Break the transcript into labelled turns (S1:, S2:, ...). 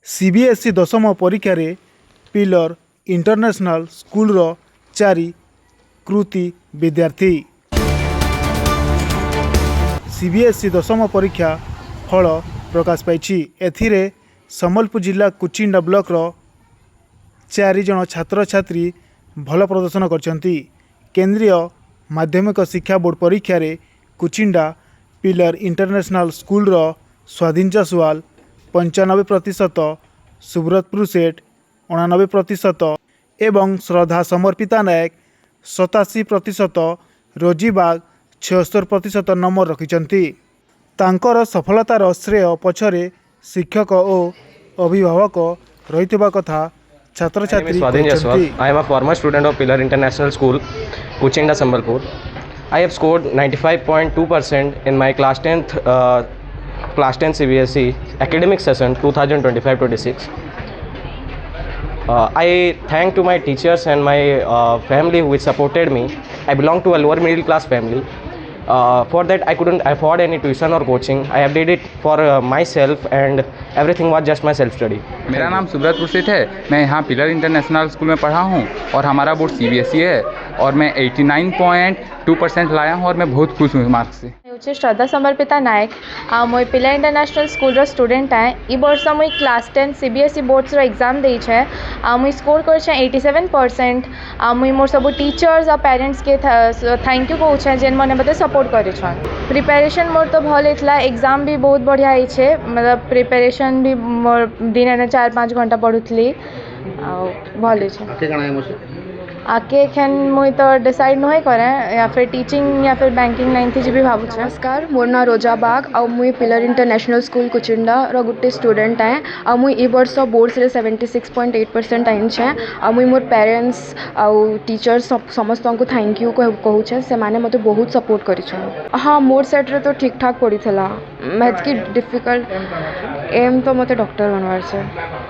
S1: CBSE दशम परीक्षार pillar international school रो 4 कृति विद्यार्थी। सीबीएसई दशम परीक्षा फल प्रकाश पाई। एथिरे सम्बलपुर जिला कुचिंडा ब्लॉक रो 4 जन छात्र छात्री भल प्रदर्शन करछंती। केंद्रीय माध्यमिक शिक्षा बोर्ड परीक्षा रे कुचिंडा पिलर इंटरनेशनल स्कूल रो स्वाधीन जासवाल 95%, सुब्रतपुर सेठ 89% एवं श्रद्धा समर्पिता नायक 87%, रोजीबाग 76% नंबर रखिछंती। तांकर सफलतार श्रेय पछरे शिक्षक और अभिभावक रहितबा कथा छात्र छात्री कहछंती।
S2: I am a former student of Pillar International School, Kuchinda, Sambalpur. I have scored 95.2% in my class 10 CBSE academic session 2025-26. I thank to my teachers and my family who supported me. I belong to a lower middle class family. For that I couldn't afford any tuition or coaching. I have did it for myself and everything was just my self study.
S3: मेरा नाम सुब्रतपुर सेठ है। मैं यहाँ pillar international school में पढ़ा हूँ और हमारा बोर्ड सीबीएसई है और मैं 89.2% लाया हूँ और मैं बहुत खुश हूँ मार्क्स से।
S4: मुझे श्रद्धा समर्पिता नायक मुई पिलर इंटरनेशनल स्कूल रो स्टूडेंट है। ई वर्ष मुई क्लास 10 सीबीएसई बोर्ड्स रो एग्जाम देई छे। मुई स्कोर कर छे 87%। मुई मोर सब टीचर्स और पेरेंट्स के थैंक यू कहूँ छे जेन मने बते सपोर्ट करे छन। प्रिपरेशन मोर तो भल हेतला। एग्जाम भी बहुत बढ़िया है छे। मतलब प्रिपरेशन भी मोर दिन ने 4-5 घंटा पढ़ुथली भल छे। आके एखन मुई तो डिसाइड नहीं करे या फिर टीचिंग या फिर बैंकिंग लाइन थी भी भावु छे।
S5: नमस्कार, मोर ना रोजा बाग आ मुई पिलर इंटरनेशनल स्कूल कुचिंडा रो गुटे स्टूडेंट है। आ मुई ई वर्ष बोर्ड्स रे 76.8% आइन छे। आ मुई मोर पेरेंट्स आ टीचर्स समस्त को थैंक यू कहू छे। से माने मते बहुत सपोर्ट करि छन। हां, मोर सेट रे तो ठीक ठाक पड़ी थला। मैथ की डिफिकल्ट एम तो मते डॉक्टर बनवार छे।